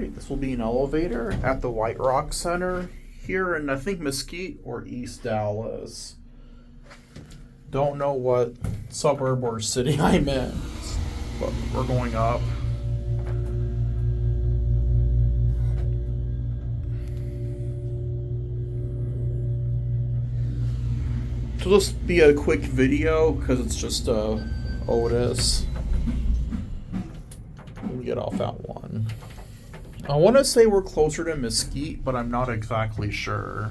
Alright, this will be an elevator at the White Rock Center here in, I think, Mesquite or East Dallas. Don't know what suburb or city I'm in, but we're going up. So this will be a quick video because it's just Otis. Let me get off that one. I want to say we're closer to Mesquite, but I'm not exactly sure.